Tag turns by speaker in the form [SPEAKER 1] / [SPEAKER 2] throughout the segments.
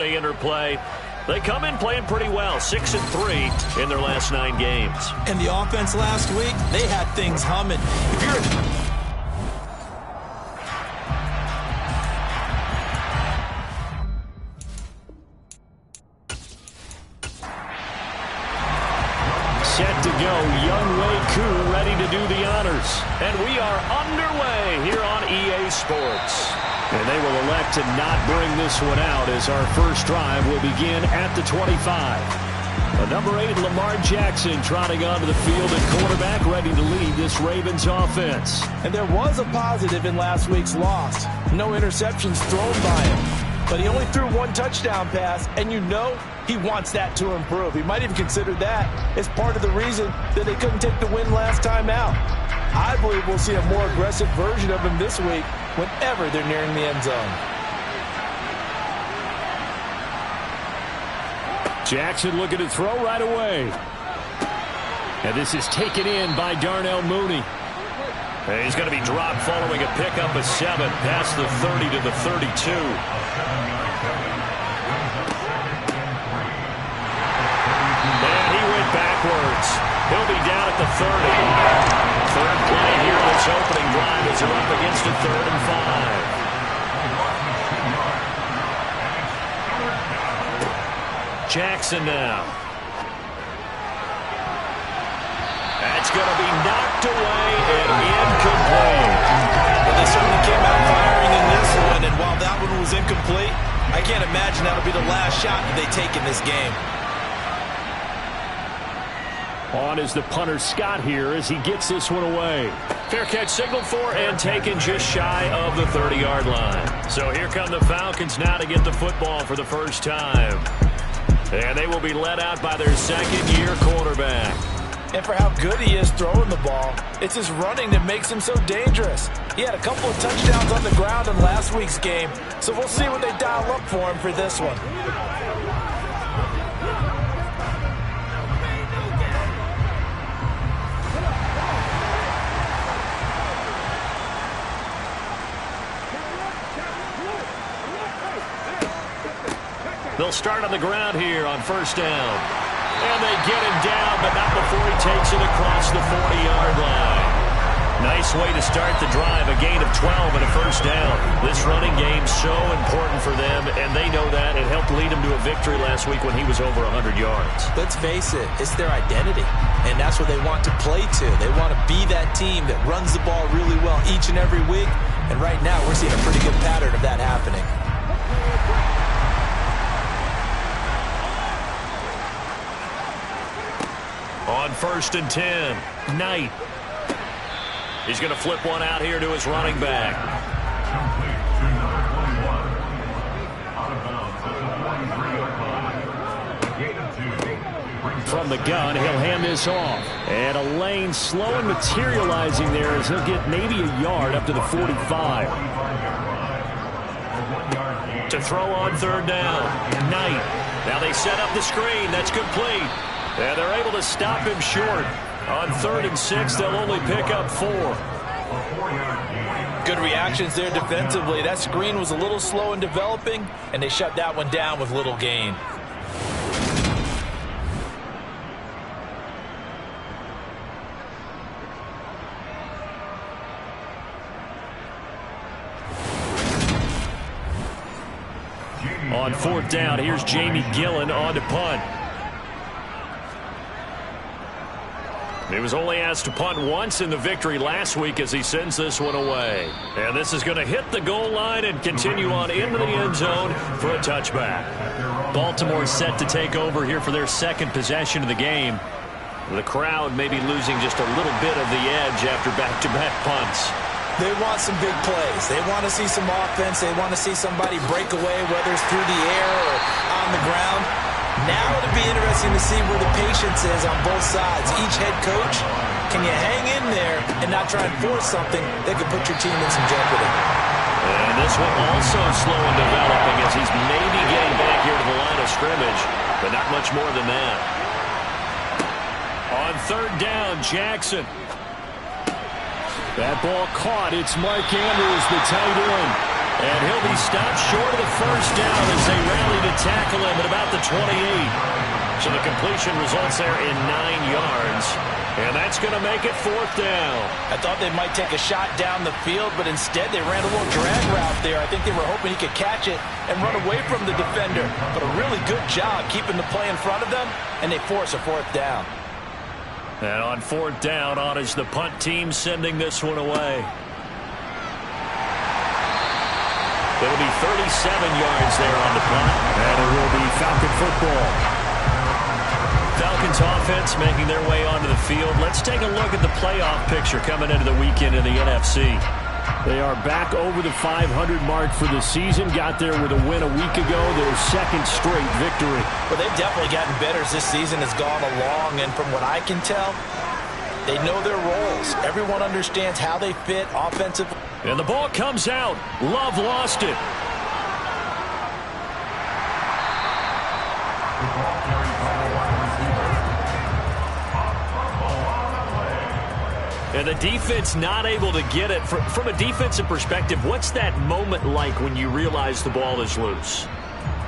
[SPEAKER 1] They interplay. They come in playing pretty well, 6-3 in their last 9 games.
[SPEAKER 2] And the offense last week, they had things humming. If you're
[SPEAKER 1] set to go, Younghoe Koo ready to do the honors. And we are underway here on EA Sports. And they will elect to not bring this one out as our first drive will begin at the 25. The number 8, Lamar Jackson, trotting onto the field at quarterback, ready to lead this Ravens offense.
[SPEAKER 2] And there was a positive in last week's loss. No interceptions thrown by him. But he only threw 1 touchdown pass, and you know he wants that to improve. He might even consider that as part of the reason that they couldn't take the win last time out. I believe we'll see a more aggressive version of him this week whenever they're nearing the end zone.
[SPEAKER 1] Jackson looking to throw right away. And this is taken in by Darnell Mooney. And he's going to be dropped following a pickup of 7 past the 30 to the 32. And he went backwards. He'll be down at the 30. Third play here in this opening drive as they're up against a 3rd and 5. Jackson now. That's going to be knocked away and incomplete.
[SPEAKER 2] Well, they certainly came out firing in this one, and while that one was incomplete, I can't imagine that'll be the last shot that they take in this game.
[SPEAKER 1] On is the punter Scott here as he gets this one away. Fair catch signaled for and taken just shy of the 30-yard line. So here come the Falcons now to get the football for the first time. And they will be led out by their second-year quarterback.
[SPEAKER 2] And for how good he is throwing the ball, it's his running that makes him so dangerous. He had a couple of touchdowns on the ground in last week's game, so we'll see what they dial up for him for this one.
[SPEAKER 1] They'll start on the ground here on first down. And they get him down, but not before he takes it across the 40-yard line. Nice way to start the drive, a gain of 12 and a first down. This running game so important for them, and they know that. It helped lead them to a victory last week when he was over 100 yards.
[SPEAKER 2] Let's face it, it's their identity, and that's what they want to play to. They want to be that team that runs the ball really well each and every week, and right now we're seeing a pretty good pattern of that happening.
[SPEAKER 1] On 1st and 10, Knight. He's going to flip one out here to his running back. From the gun, he'll hand this off. And a lane slow and materializing there as he'll get maybe a yard up to the 45. To throw on 3rd down, Knight. Now they set up the screen. That's complete. And they're able to stop him short. On 3rd and 6, they'll only pick up 4.
[SPEAKER 2] Good reactions there defensively. That screen was a little slow in developing, and they shut that one down with little gain.
[SPEAKER 1] On 4th down, here's Jamie Gillen on to punt. He was only asked to punt once in the victory last week as he sends this one away. And this is going to hit the goal line and continue on into the end zone for a touchback. Baltimore set to take over here for their 2nd possession of the game. The crowd may be losing just a little bit of the edge after back-to-back punts.
[SPEAKER 2] They want some big plays. They want to see some offense. They want to see somebody break away, whether it's through the air or on the ground. Now it'll be interesting to see where the patience is on both sides. Each head coach, can you hang in there and not try and force something that could put your team in some jeopardy?
[SPEAKER 1] And this one also slow in developing as he's maybe getting back here to the line of scrimmage, but not much more than that. On 3rd down, Jackson. That ball caught. It's Mark Andrews, the tight end. And he'll be stopped short of the first down as they rally to tackle him at about the 28. So the completion results there in 9 yards. And that's going to make it 4th down.
[SPEAKER 2] I thought they might take a shot down the field, but instead they ran a little drag route there. I think they were hoping he could catch it and run away from the defender. But a really good job keeping the play in front of them, and they force a 4th down.
[SPEAKER 1] And on 4th down, on is the punt team sending this one away. It'll be 37 yards there on the punt. And it will be Falcon football. Falcons offense making their way onto the field. Let's take a look at the playoff picture coming into the weekend in the NFC.
[SPEAKER 3] They are back over the 500 mark for the season. Got there with a win a week ago. Their 2nd straight victory.
[SPEAKER 2] Well, they've definitely gotten better as this season has gone along. And from what I can tell, they know their roles. Everyone understands how they fit offensively.
[SPEAKER 1] And the ball comes out. Love lost it. And the defense not able to get it. From a defensive perspective, what's that moment like when you realize the ball is loose?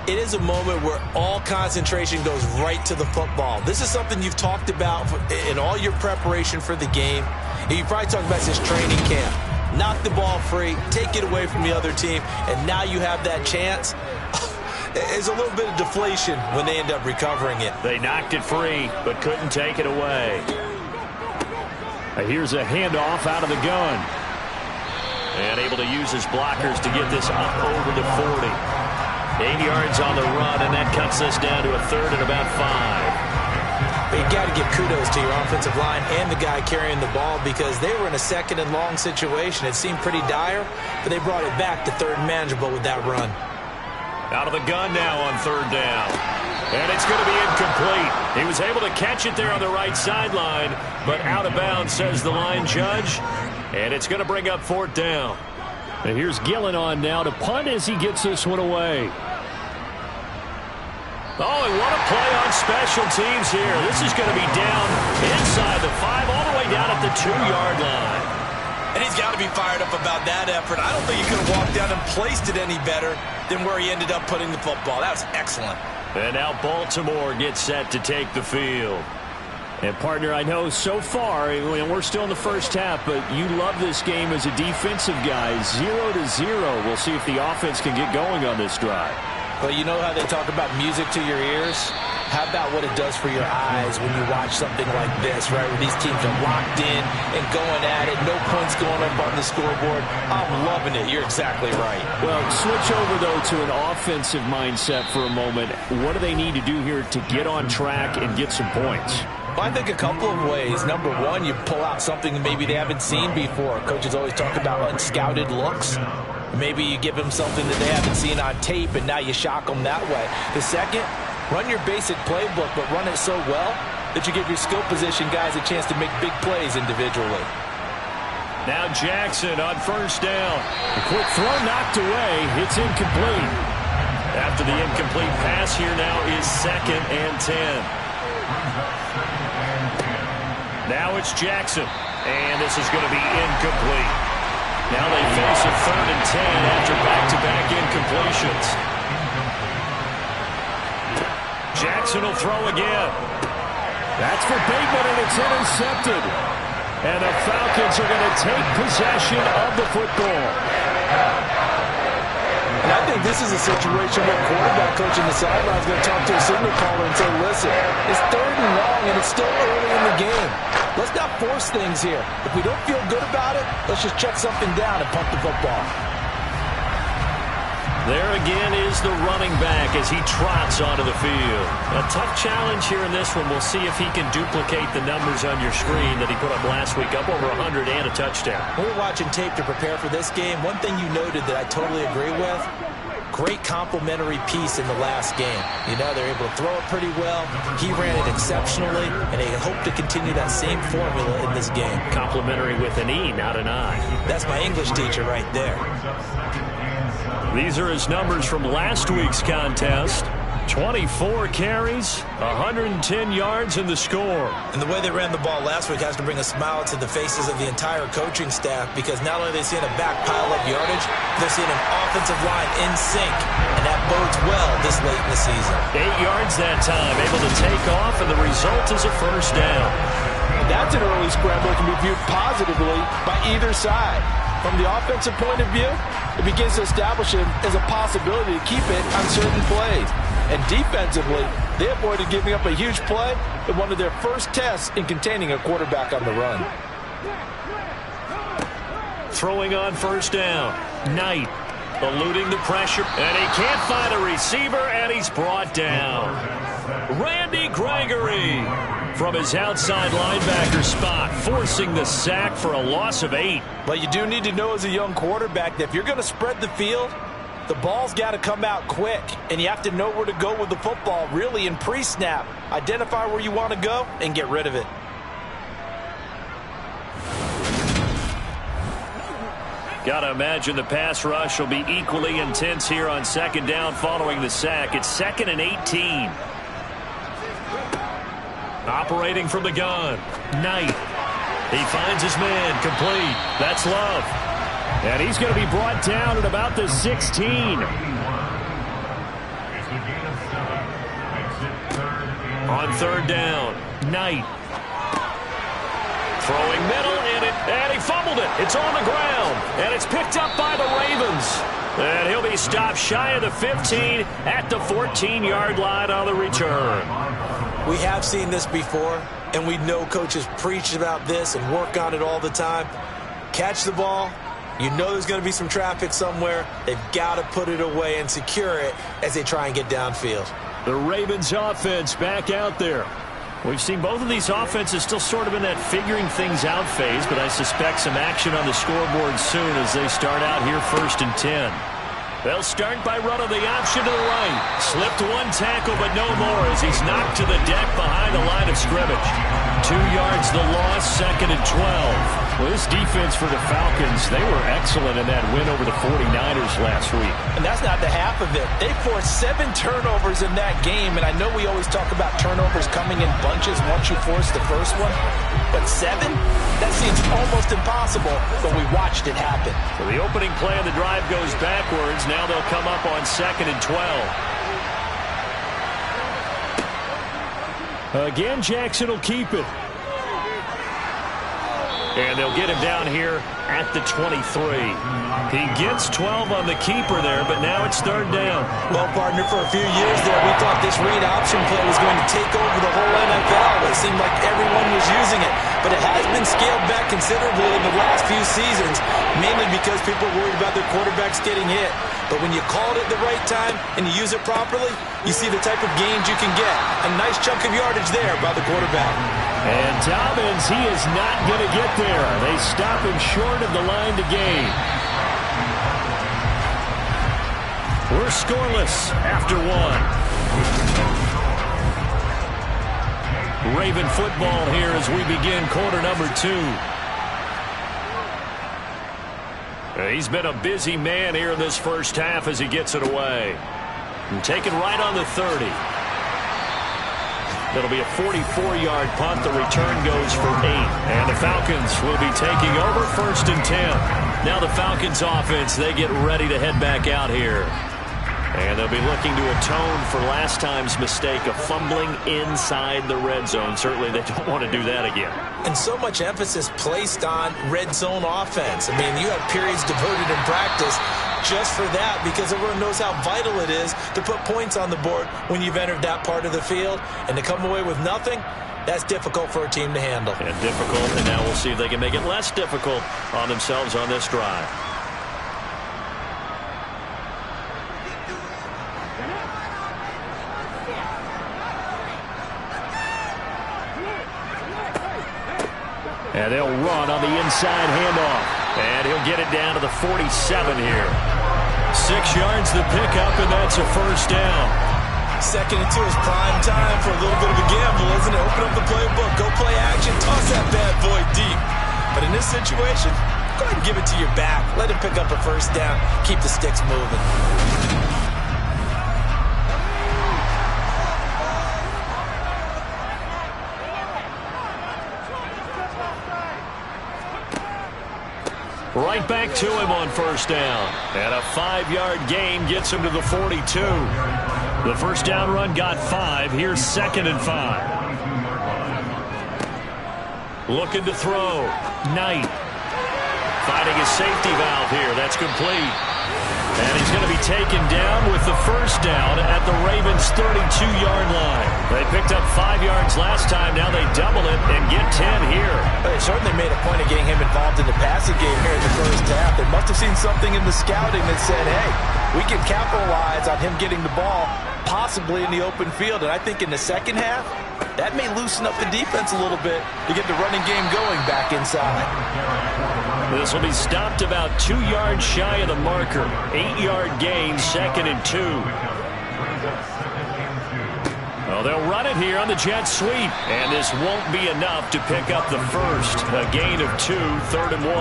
[SPEAKER 2] It is a moment where all concentration goes right to the football. This is something you've talked about in all your preparation for the game. And you probably talked about this training camp. Knock the ball free, take it away from the other team, and now you have that chance. There's a little bit of deflation when they end up recovering it.
[SPEAKER 1] They knocked it free, but couldn't take it away.
[SPEAKER 3] Here's a handoff out of the gun.
[SPEAKER 1] And able to use his blockers to get this up over the 40. 8 yards on the run, and that cuts us down to a 3rd and about 5.
[SPEAKER 2] But you got to give kudos to your offensive line and the guy carrying the ball because they were in a 2nd and long situation. It seemed pretty dire, but they brought it back to 3rd and manageable with that run.
[SPEAKER 1] Out of the gun now on 3rd down. And it's going to be incomplete. He was able to catch it there on the right sideline, but out of bounds, says the line judge. And it's going to bring up 4th down.
[SPEAKER 3] And here's Gillen on now to punt as he gets this one away.
[SPEAKER 1] Oh, and what a play on special teams here. This is going to be down inside the 5, all the way down at the 2-yard line.
[SPEAKER 2] And he's got to be fired up about that effort. I don't think he could have walked down and placed it any better than where he ended up putting the football. That was excellent.
[SPEAKER 1] And now Baltimore gets set to take the field.
[SPEAKER 3] And, partner, I know so far, we're still in the first half, but you love this game as a defensive guy. 0-0. We'll see if the offense can get going on this drive.
[SPEAKER 2] Well, you know how they talk about music to your ears? How about what it does for your eyes when you watch something like this, right? Where these teams are locked in and going at it. No points going up on the scoreboard. I'm loving it. You're exactly right.
[SPEAKER 3] Well, switch over, though, to an offensive mindset for a moment. What do they need to do here to get on track and get some points?
[SPEAKER 2] Well, I think a couple of ways. Number one, you pull out something maybe they haven't seen before. Coaches always talk about unscouted looks. Maybe you give them something that they haven't seen on tape, and now you shock them that way. The second, run your basic playbook, but run it so well that you give your skill position guys a chance to make big plays individually.
[SPEAKER 1] Now Jackson on 1st down.
[SPEAKER 3] A quick throw knocked away. It's incomplete.
[SPEAKER 1] After the incomplete pass, here now is 2nd and 10. Now it's Jackson, and this is going to be incomplete. Now they face a 3rd and 10 after back-to-back incompletions. Jackson will throw again.
[SPEAKER 3] That's for Bateman, and it's intercepted. And the Falcons are going to take possession of the football.
[SPEAKER 2] And I think this is a situation where quarterback coach in the sideline is going to talk to a signal caller and say, listen, it's 3rd and long, and it's still early in the game. Let's not force things here. If we don't feel good about it, let's just check something down and punt the football.
[SPEAKER 1] There again is the running back as he trots onto the field. A tough challenge here in this one. We'll see if he can duplicate the numbers on your screen that he put up last week, up over 100 and a touchdown.
[SPEAKER 2] We're watching tape to prepare for this game. One thing you noted that I totally agree with, great complementary piece in the last game. You know, they're able to throw it pretty well. He ran it exceptionally, and they hope to continue that same formula in this game.
[SPEAKER 1] Complimentary with an E, not an I.
[SPEAKER 2] That's my English teacher right there.
[SPEAKER 1] These are his numbers from last week's contest. 24 carries, 110 yards in the score.
[SPEAKER 2] And the way they ran the ball last week has to bring a smile to the faces of the entire coaching staff, because not only are they seeing a back pile up yardage, they're seeing an offensive line in sync, and that bodes well this late in the season.
[SPEAKER 1] 8 yards that time, able to take off, and the result is a first down.
[SPEAKER 2] That's an early scramble that can be viewed positively by either side. From the offensive point of view, it begins to establish him as a possibility to keep it on certain plays. And defensively, they avoided giving up a huge play in one of their first tests in containing a quarterback on the run.
[SPEAKER 1] Throwing on first down. Knight eluding the pressure, and he can't find a receiver, and he's brought down. Randy Gregory from his outside linebacker spot, forcing the sack for a loss of 8.
[SPEAKER 2] But you do need to know as a young quarterback that if you're going to spread the field, the ball's got to come out quick, and you have to know where to go with the football really in pre-snap. Identify where you want to go and get rid of it.
[SPEAKER 1] Got to imagine the pass rush will be equally intense here on second down following the sack. It's 2nd and 18. Operating from the gun. Knight. He finds his man. Complete. That's Love. And he's going to be brought down at about the 16. On third down. Knight. Throwing middle, and he fumbled it. It's on the ground, and it's picked up by the Ravens. And he'll be stopped shy of the 15 at the 14-yard line on the return.
[SPEAKER 2] We have seen this before, and we know coaches preach about this and work on it all the time. Catch the ball. You know there's going to be some traffic somewhere. They've got to put it away and secure it as they try and get downfield.
[SPEAKER 1] The Ravens offense back out there. We've seen both of these offenses still sort of in that figuring things out phase, but I suspect some action on the scoreboard soon as they start out here 1st and 10. They'll start by running the option to the right. Slipped one tackle, but no more as he's knocked to the deck behind the line of scrimmage. 2 yards the loss, 2nd and 12. Well, this defense for the Falcons, they were excellent in that win over the 49ers last week.
[SPEAKER 2] And that's not the half of it. They forced 7 turnovers in that game, and I know we always talk about turnovers coming in bunches once you force the first one, but 7? That seems almost impossible, but we watched it happen.
[SPEAKER 1] So the opening play of the drive goes backwards. Now they'll come up on 2nd and 12. Again, Jackson will keep it. And they'll get him down here at the 23. He gets 12 on the keeper there, but now it's 3rd down.
[SPEAKER 2] Well, partner, for a few years there, we thought this read option play was going to take over the whole NFL. It seemed like everyone was using it, but it has been scaled back considerably in the last few seasons, mainly because people are worried about their quarterbacks getting hit. But when you call it at the right time and you use it properly, you see the type of gains you can get. A nice chunk of yardage there by the quarterback.
[SPEAKER 1] And Dobbins, he is not going to get there. They stop him short of the line to gain. We're scoreless after 1. Raven football here as we begin quarter number 2. He's been a busy man here in this first half as he gets it away. And taken right on the 30. That'll be a 44-yard punt. The return goes for 8. And the Falcons will be taking over 1st and 10. Now the Falcons offense, they get ready to head back out here. And they'll be looking to atone for last time's mistake of fumbling inside the red zone. Certainly they don't want to do that again.
[SPEAKER 2] And so much emphasis placed on red zone offense. I mean, you have periods devoted in practice just for that, because everyone knows how vital it is to put points on the board when you've entered that part of the field. And to come away with nothing, that's difficult for a team to handle.
[SPEAKER 1] And difficult, and now we'll see if they can make it less difficult on themselves on this drive. And they'll run on the inside handoff. And he'll get it down to the 47 here. 6 yards the pickup, and that's a first down.
[SPEAKER 2] 2nd and 2 is prime time for a little bit of a gamble, isn't it? Open up the playbook, go play action, toss that bad boy deep. But in this situation, go ahead and give it to your back. Let him pick up a first down. Keep the sticks moving.
[SPEAKER 1] Right back to him on first down. And a 5-yard gain gets him to the 42. The first down run got 5. Here's 2nd and 5. Looking to throw. Knight. Finding his safety valve here. That's complete. And he's going to be taken down with the first down at the Ravens' 32-yard line. They picked up 5 yards last time. Now they double it and get 10 here.
[SPEAKER 2] They certainly made a point of getting him involved in the passing game here in the first half. They must have seen something in the scouting that said, hey, we can capitalize on him getting the ball possibly in the open field. And I think in the second half, that may loosen up the defense a little bit to get the running game going back inside.
[SPEAKER 1] This will be stopped about 2 yards shy of the marker. 8-yard gain, 2nd and 2. Well, they'll run it here on the jet sweep. And this won't be enough to pick up the first. A gain of 2, 3rd and 1.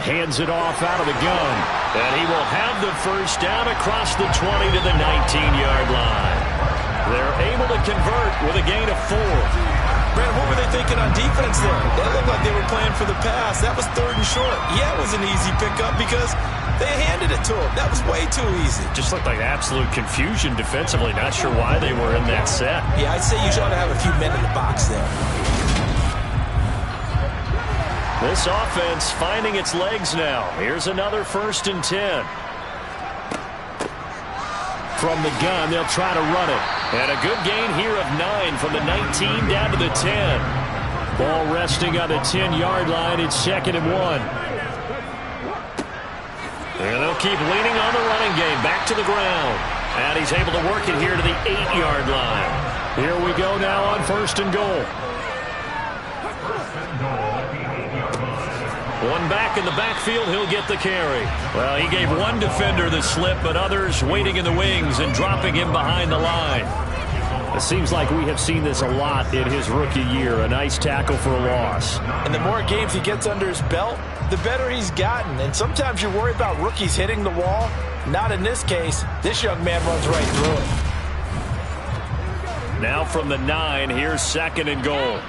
[SPEAKER 1] Hands it off out of the gun. And he will have the first down across the 20 to the 19-yard line. They're able to convert with a gain of 4.
[SPEAKER 2] Brandon, what were they thinking on defense there? That looked like they were playing for the pass. That was 3rd and short. Yeah, it was an easy pickup because they handed it to him. That was way too easy.
[SPEAKER 1] Just looked like absolute confusion defensively. Not sure why they were in that set.
[SPEAKER 2] Yeah, I'd say you ought to have a few men in the box there.
[SPEAKER 1] This offense finding its legs now. Here's another 1st and 10. From the gun, they'll try to run it. And a good gain here of 9 from the 19 down to the 10. Ball resting on the 10-yard line. It's 2nd and 1. And they'll keep leaning on the running game. Back to the ground. And he's able to work it here to the 8-yard line. Here we go now on 1st and goal. One back in the backfield, he'll get the carry. Well, he gave one defender the slip, but others waiting in the wings and dropping him behind the line. It seems like we have seen this a lot in his rookie year. A nice tackle for a loss.
[SPEAKER 2] And the more games he gets under his belt, the better he's gotten. And sometimes you worry about rookies hitting the wall. Not in this case. This young man runs right through it.
[SPEAKER 1] Now from the 9, here's 2nd and goal.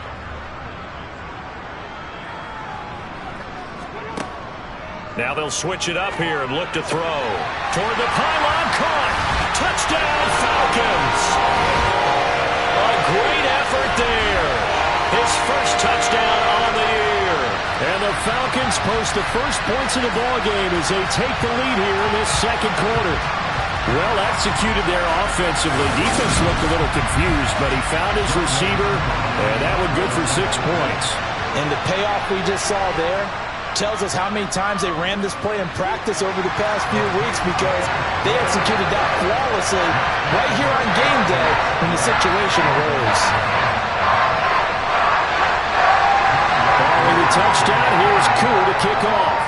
[SPEAKER 1] Now they'll switch it up here and look to throw. Toward the pylon, caught. Touchdown, Falcons. A great effort there. His first touchdown on the year. And the Falcons post the first points in the ballgame as they take the lead here in this 2nd quarter. Well executed there offensively. Defense looked a little confused, but he found his receiver, and that one good for 6 points.
[SPEAKER 2] And the payoff we just saw there tells us how many times they ran this play in practice over the past few weeks, because they executed that flawlessly right here on game day when the situation arose.
[SPEAKER 1] Following the touchdown, here's Koo to kick off.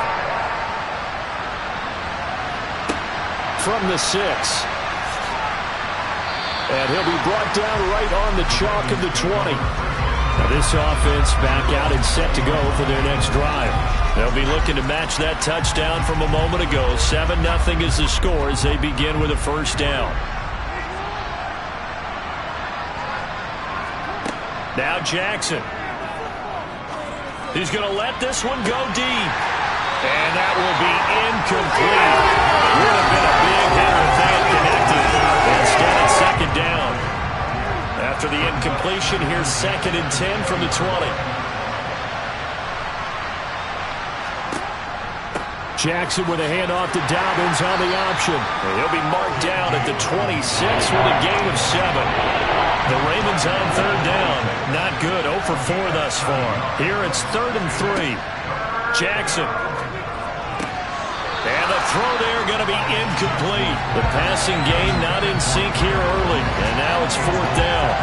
[SPEAKER 1] From the 6. And he'll be brought down right on the chalk of the 20. Now this offense back out and set to go for their next drive. They'll be looking to match that touchdown from a moment ago. 7-0 is the score as they begin with a first down. Now Jackson. He's going to let this one go deep. And that will be incomplete. Would have been a big hit if they had connected. Instead, it's 2nd down. After the incompletion, here's 2nd and 10 from the 20. Jackson with a handoff to Dobbins on the option. And he'll be marked down at the 26 with a gain of 7. The Ravens on 3rd down. Not good. 0 for 4 thus far. Here it's 3rd and 3. Jackson. And the throw there going to be incomplete. The passing game not in sync here early. And now it's 4th down.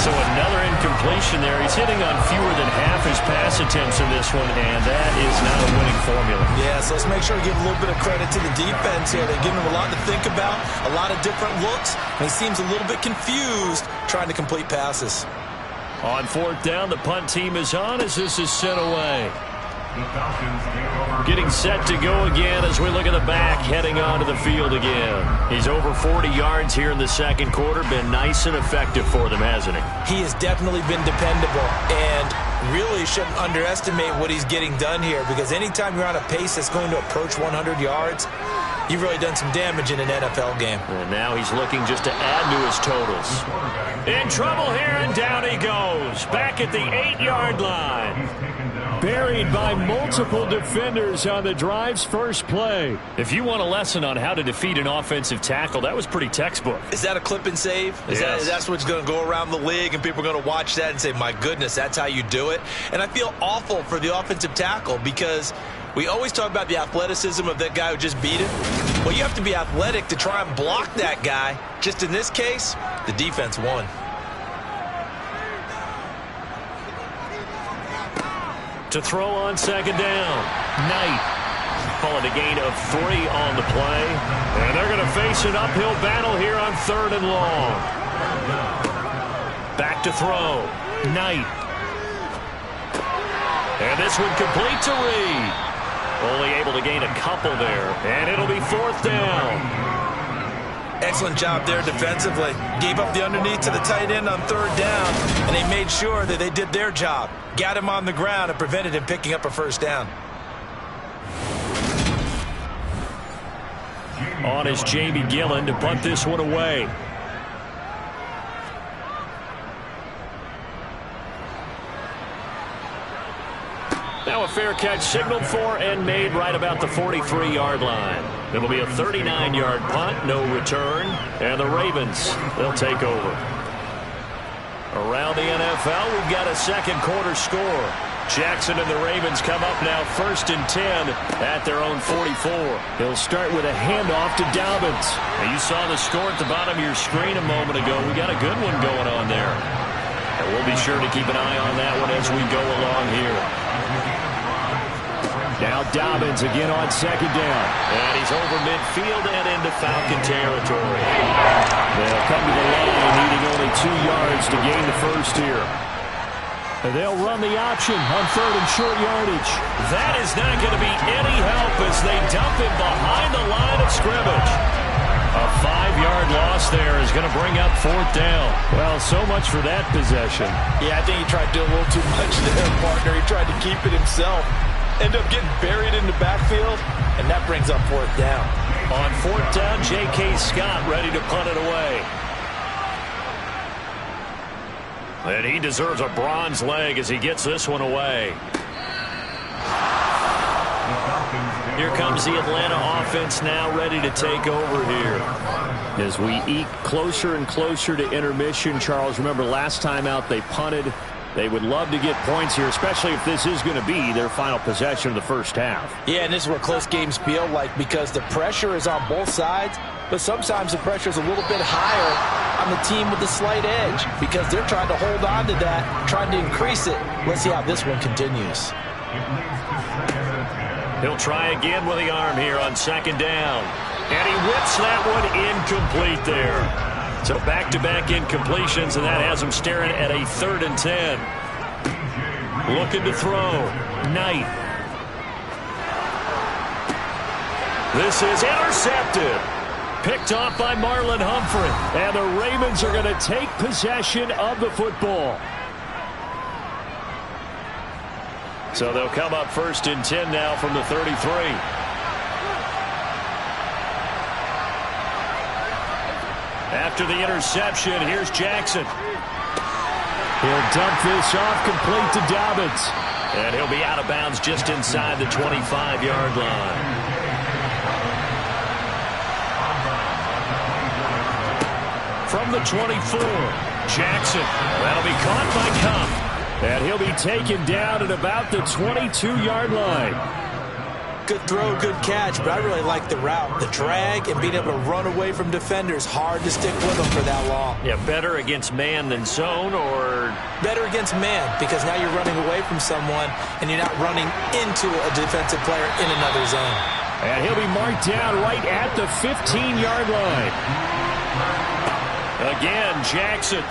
[SPEAKER 1] So another incompletion there. He's hitting on fewer than half his pass attempts in this one, and that is not a winning formula.
[SPEAKER 2] Yeah, so let's make sure we give a little bit of credit to the defense here. They're giving him a lot to think about, a lot of different looks, and he seems a little bit confused trying to complete passes.
[SPEAKER 1] On 4th down, the punt team is on as this is sent away. Getting set to go again as we look at the back, heading onto the field again. He's over 40 yards here in the second quarter. Been nice and effective for them, hasn't he?
[SPEAKER 2] He has definitely been dependable, and really shouldn't underestimate what he's getting done here, because anytime you're on a pace that's going to approach 100 yards, you've really done some damage in an NFL game.
[SPEAKER 1] And now he's looking just to add to his totals. In trouble here, and down he goes. Back at the 8-yard line. Buried by multiple defenders on the drive's first play. If you want a lesson on how to defeat an offensive tackle, that was pretty textbook.
[SPEAKER 2] Is that a clip and save?
[SPEAKER 1] Yes.
[SPEAKER 2] That's what's going to go around the league, and people are going to watch that and say, my goodness, that's how you do it? And I feel awful for the offensive tackle, because we always talk about the athleticism of that guy who just beat him. Well, you have to be athletic to try and block that guy. Just in this case, the defense won.
[SPEAKER 1] To throw on second down. Knight calling a gain of 3 on the play. And they're going to face an uphill battle here on 3rd and long. Back to throw. Knight. And this one complete to Reed. Only able to gain a couple there. And it'll be 4th down.
[SPEAKER 2] Excellent job there defensively. Gave up the underneath to the tight end on 3rd down, and they made sure that they did their job. Got him on the ground and prevented him picking up a 1st down.
[SPEAKER 1] On is Jamie Gillen to punt this one away. Now a fair catch signaled for and made right about the 43-yard line. It'll be a 39-yard punt, no return, and the Ravens, they'll take over. Around the NFL, we've got a second quarter score. Jackson and the Ravens come up now 1st and 10 at their own 44. They'll start with a handoff to Dobbins. Now you saw the score at the bottom of your screen a moment ago. We got a good one going on there. And we'll be sure to keep an eye on that one as we go along here. Now Dobbins again on second down. And he's over midfield and into Falcon territory. They'll come to the line needing only 2 yards to gain the first here. And they'll run the option on 3rd and short yardage. That is not going to be any help as they dump him behind the line of scrimmage. A 5-yard loss there is going to bring up 4th down. Well, so much for that possession.
[SPEAKER 2] Yeah, I think he tried to do a little too much there, partner. He tried to keep it himself. End up getting buried in the backfield, and that brings up 4th down.
[SPEAKER 1] On 4th down, J.K. Scott ready to punt it away. And he deserves a bronze leg as he gets this one away. Here comes the Atlanta offense now ready to take over here. As we eke closer and closer to intermission, Charles, remember last time out they punted. They would love to get points here, especially if this is going to be their final possession of the first half.
[SPEAKER 2] Yeah, and this is what close games feel like, because the pressure is on both sides, but sometimes the pressure is a little bit higher on the team with the slight edge, because they're trying to hold on to that, trying to increase it. Let's see how this one continues.
[SPEAKER 1] He'll try again with the arm here on second down. And he whips that one incomplete there. So back-to-back incompletions, and that has him staring at a 3rd and 10. Looking to throw. Knight. This is intercepted. Picked off by Marlon Humphrey. And the Ravens are going to take possession of the football. So they'll come up 1st and 10 now from the 33. After the interception, here's Jackson. He'll dump this off complete to Dobbins. And he'll be out of bounds just inside the 25-yard line. From the 24, Jackson. That'll be caught by Cup. And he'll be taken down at about the 22-yard line.
[SPEAKER 2] Good throw, good catch, but I really like the route. The drag and being able to run away from defenders. Hard to stick with them for that long.
[SPEAKER 1] Yeah, better against man than zone, or?
[SPEAKER 2] Better against man, because now you're running away from someone and you're not running into a defensive player in another zone.
[SPEAKER 1] And he'll be marked down right at the 15-yard line. Again, Jackson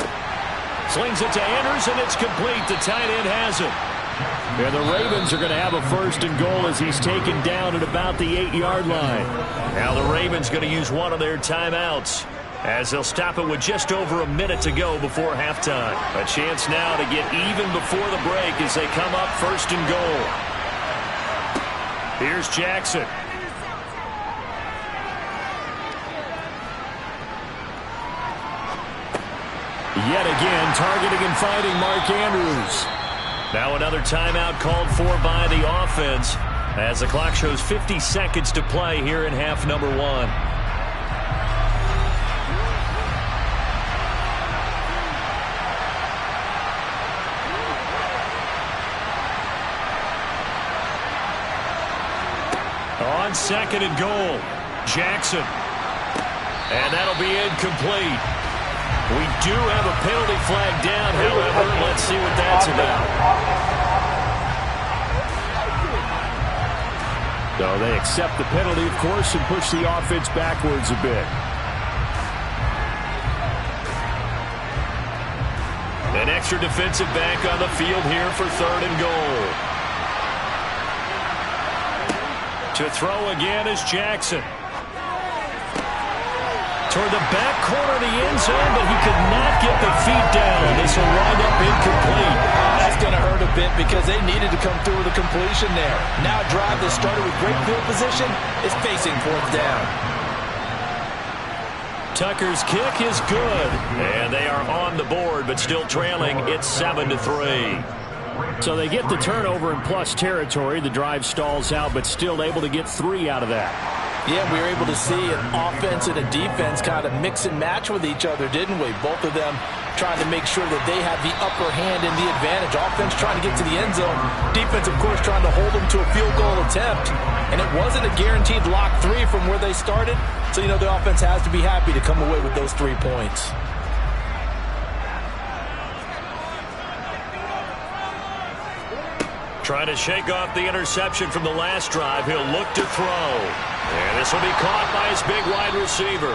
[SPEAKER 1] slings it to Anderson. It's complete. The tight end has it.
[SPEAKER 3] And the Ravens are going to have a 1st and goal as he's taken down at about the 8-yard line.
[SPEAKER 1] Now the Ravens going to use one of their timeouts as they'll stop it with just over a minute to go before halftime. A chance now to get even before the break as they come up 1st and goal. Here's Jackson.
[SPEAKER 3] Yet again, targeting and finding Mark Andrews.
[SPEAKER 1] Now another timeout called for by the offense as the clock shows 50 seconds to play here in half number 1. On 2nd and goal, Jackson. And that'll be incomplete. We do have a penalty flag down, however. Let's see what that's about.
[SPEAKER 3] So they accept the penalty, of course, and push the offense backwards a bit.
[SPEAKER 1] An extra defensive back on the field here for 3rd and goal. To throw again is Jackson. Toward the back corner of the end zone, but he could not get the feet down. This will wind up incomplete.
[SPEAKER 2] That's going to hurt a bit because they needed to come through with a completion there. Now a drive that started with great field position is facing 4th down.
[SPEAKER 1] Tucker's kick is good. And they are on the board, but still trailing. It's 7-3.
[SPEAKER 3] So they get the turnover in plus territory. The drive stalls out, but still able to get 3 out of that.
[SPEAKER 2] Yeah, we were able to see an offense and a defense kind of mix and match with each other, didn't we? Both of them trying to make sure that they have the upper hand and the advantage. Offense trying to get to the end zone. Defense, of course, trying to hold them to a field goal attempt. And it wasn't a guaranteed lock 3 from where they started. So, you know, the offense has to be happy to come away with those 3 points.
[SPEAKER 1] Trying to shake off the interception from the last drive. He'll look to throw. And this will be caught by his big wide receiver.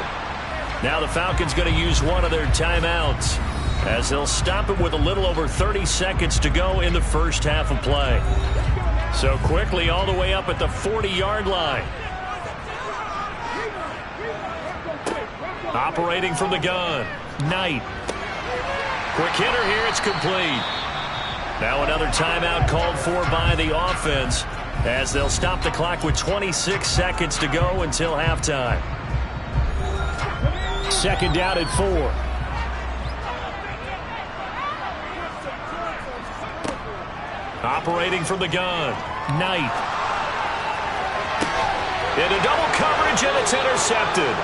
[SPEAKER 1] Now the Falcons going to use one of their timeouts as they'll stop it with a little over 30 seconds to go in the first half of play. So quickly all the way up at the 40-yard line. Operating from the gun, Knight. Quick hitter here, it's complete. Now another timeout called for by the offense as they'll stop the clock with 26 seconds to go until halftime.
[SPEAKER 3] 2nd down at 4.
[SPEAKER 1] Operating from the gun, Knight. Into double coverage, and it's intercepted.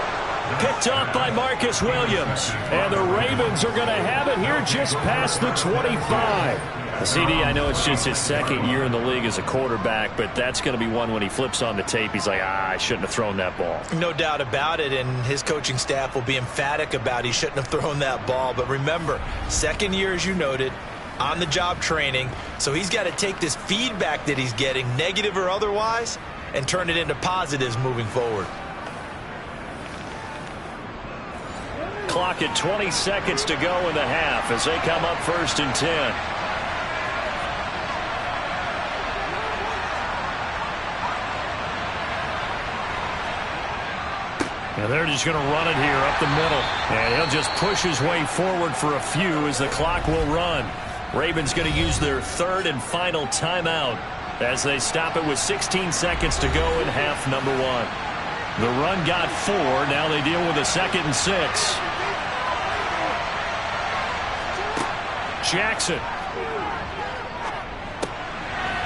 [SPEAKER 1] Picked off by Marcus Williams.
[SPEAKER 3] And the Ravens are going to have it here just past the 25.
[SPEAKER 1] CD, I know it's just his 2nd year in the league as a quarterback, but that's going to be one when he flips on the tape. He's like, I shouldn't have thrown that ball.
[SPEAKER 2] No doubt about it, and his coaching staff will be emphatic about he shouldn't have thrown that ball. But remember, 2nd year, as you noted, on-the-job training, so he's got to take this feedback that he's getting, negative or otherwise, and turn it into positives moving forward.
[SPEAKER 1] Clock at 20 seconds to go in the half as they come up 1st and 10. Now they're just going to run it here up the middle. And he'll just push his way forward for a few as the clock will run. Ravens going to use their 3rd and final timeout as they stop it with 16 seconds to go in half number 1. The run got 4. Now they deal with a 2nd and 6. Jackson.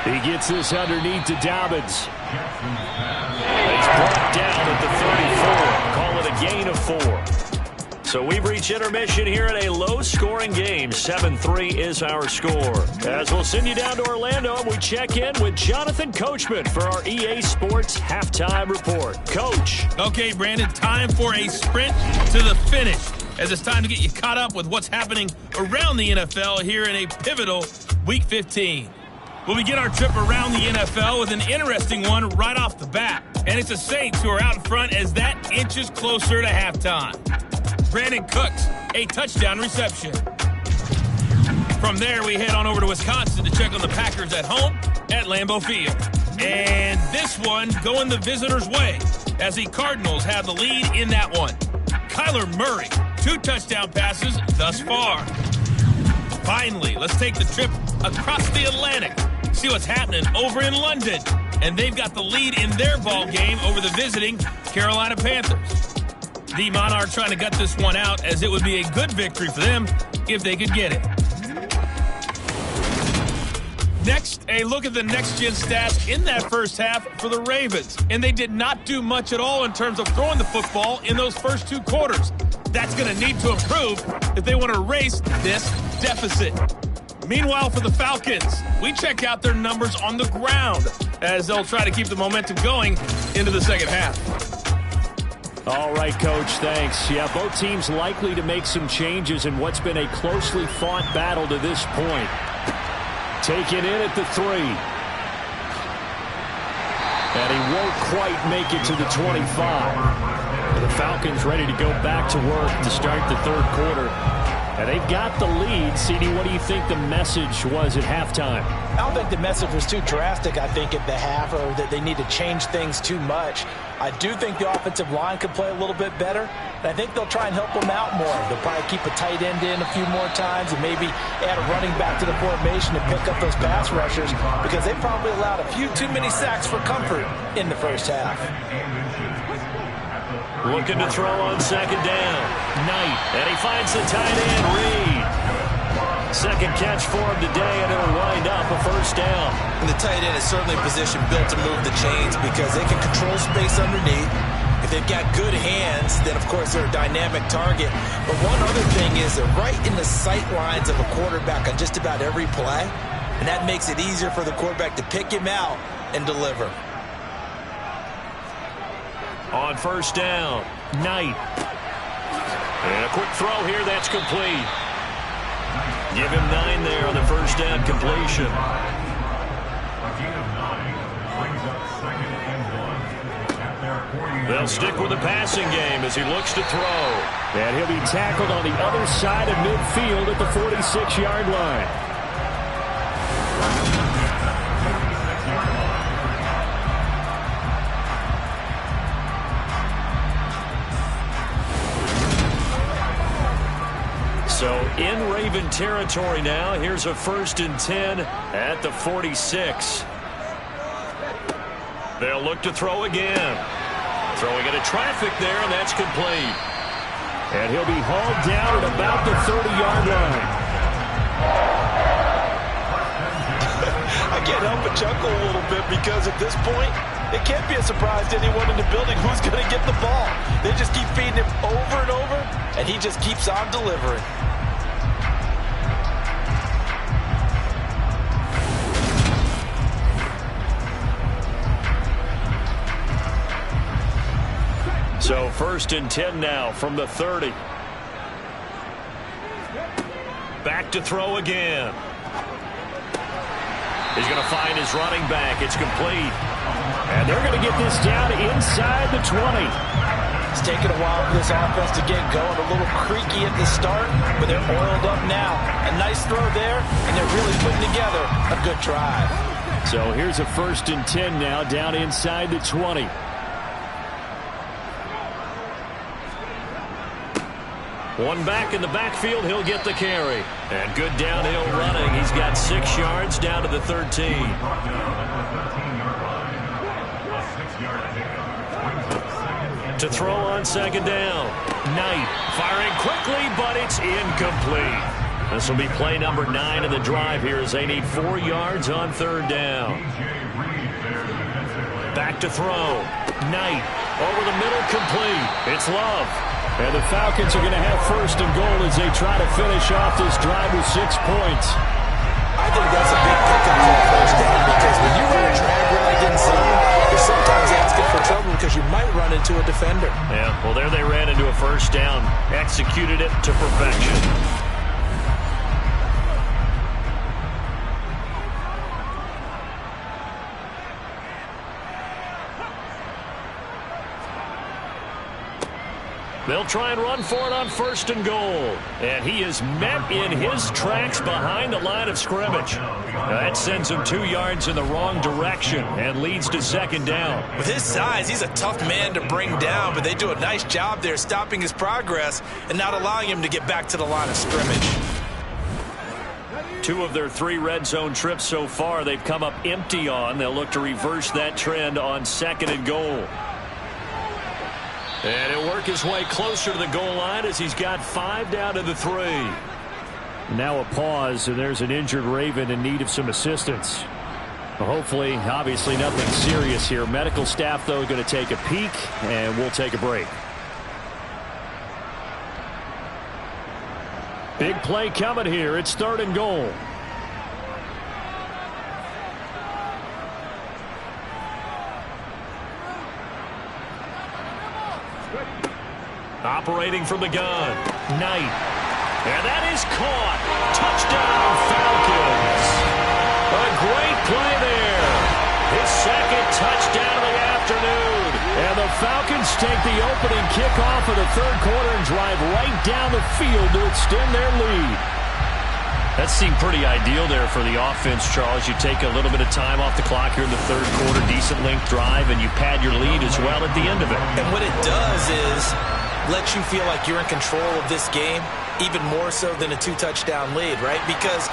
[SPEAKER 3] He gets this underneath to Dobbins.
[SPEAKER 1] He's brought down at the 34. Call it a gain of 4. So we've reached intermission here in a low-scoring game. 7-3 is our score. As we'll send you down to Orlando, and we check in with Jonathan Coachman for our EA Sports Halftime Report. Coach.
[SPEAKER 4] Okay, Brandon, time for a sprint to the finish, as it's time to get you caught up with what's happening around the NFL here in a pivotal Week 15. We'll begin our trip around the NFL with an interesting one right off the bat. And it's the Saints who are out in front as that inches closer to halftime. Brandon Cooks, a touchdown reception. From there, we head on over to Wisconsin to check on the Packers at home at Lambeau Field. And this one going the visitors' way as the Cardinals have the lead in that one. Kyler Murray, 2 touchdown passes thus far. Finally, let's take the trip across the Atlantic, see what's happening over in London. And they've got the lead in their ball game over the visiting Carolina Panthers. The Monarchs trying to gut this one out, as it would be a good victory for them if they could get it. Next, a look at the next-gen stats in that first half for the Ravens. And they did not do much at all in terms of throwing the football in those first 2 quarters. That's going to need to improve if they want to erase this deficit. Meanwhile, for the Falcons, we check out their numbers on the ground as they'll try to keep the momentum going into the second half.
[SPEAKER 3] All right, Coach, thanks. Yeah, both teams likely to make some changes in what's been a closely fought battle to this point. Taken in at the 3. And he won't quite make it to the 25. The Falcons ready to go back to work to start the third quarter. And they've got the lead. CD, what do you think the message was at halftime?
[SPEAKER 2] I don't think the message was too drastic, I think, at the half, or that they need to change things too much. I do think the offensive line could play a little bit better, and I think they'll try and help them out more. They'll probably keep a tight end in a few more times and maybe add a running back to the formation to pick up those pass rushers, because they probably allowed a few too many sacks for comfort in the first half.
[SPEAKER 3] Looking to throw on second down. Knight, and he finds the tight end, Reed. Second catch for him today, and it'll wind up a first down.
[SPEAKER 2] And the tight end is certainly a position built to move the chains because they can control space underneath. If they've got good hands, then, of course, they're a dynamic target. But one other thing is they're right in the sight lines of a quarterback on just about every play, and that makes it easier for the quarterback to pick him out and deliver.
[SPEAKER 3] On first down, Knight. And a quick throw here, that's complete. Give him 9 there on the first down completion. They'll stick with the passing game as he looks to throw. And he'll be tackled on the other side of midfield at the 46-yard line. So in Raven territory now. Here's a 1st and 10 at the 46. They'll look to throw again. Throwing into traffic there, and that's complete. And he'll be hauled down at about the 30-yard line.
[SPEAKER 2] I can't help but chuckle a little bit because at this point, it can't be a surprise to anyone in the building who's going to get the ball. They just keep feeding him over and over, and he just keeps on delivering.
[SPEAKER 3] So 1st and 10 now from the 30. Back to throw again. He's going to find his running back. It's complete. And they're going to get this down inside the 20.
[SPEAKER 2] It's taken a while for this offense to get going. A little creaky at the start, but they're oiled up now. A nice throw there, and they're really putting together a good drive.
[SPEAKER 3] So here's a 1st and 10 now down inside the 20. One back in the backfield, he'll get the carry. And good downhill running. He's got 6 yards down to the 13. To throw on second down. Knight firing quickly, but it's incomplete. This will be play number 9 in the drive here as they need 4 yards on 3rd down. Back to throw. Knight over the middle, complete. It's Love. And the Falcons are going to have 1st and goal as they try to finish off this drive with 6 points.
[SPEAKER 2] I think that's a big pickup for a first down because when you run a drag route against someone, you're sometimes asking for trouble because you might run into a defender.
[SPEAKER 3] Yeah, well, there they ran into a first down. Executed it to perfection.
[SPEAKER 1] They'll try and run for it on 1st and goal. And he is met in his tracks behind the line of scrimmage. That sends him 2 yards in the wrong direction and leads to 2nd down.
[SPEAKER 2] With his size, he's a tough man to bring down, but they do a nice job there stopping his progress and not allowing him to get back to the line of scrimmage.
[SPEAKER 1] 2 of their 3 red zone trips so far they've come up empty on. They'll look to reverse that trend on 2nd and goal. And he'll work his way closer to the goal line as he's got 5 down to the 3. Now a pause, and there's an injured Raven in need of some assistance. Hopefully, obviously nothing serious here. Medical staff, though, going to take a peek, and we'll take a break. Big play coming here. It's 3rd and goal. Operating from the gun. Knight. And that is caught. Touchdown, Falcons. A great play there. His 2nd touchdown of the afternoon. And the Falcons take the opening kickoff of the 3rd quarter and drive right down the field to extend their lead. That seemed pretty ideal there for the offense, Charles. You take a little bit of time off the clock here in the 3rd quarter, decent length drive, and you pad your lead as well at the end of it.
[SPEAKER 2] And what it does is let you feel like you're in control of this game, even more so than a 2-touchdown lead, right? Because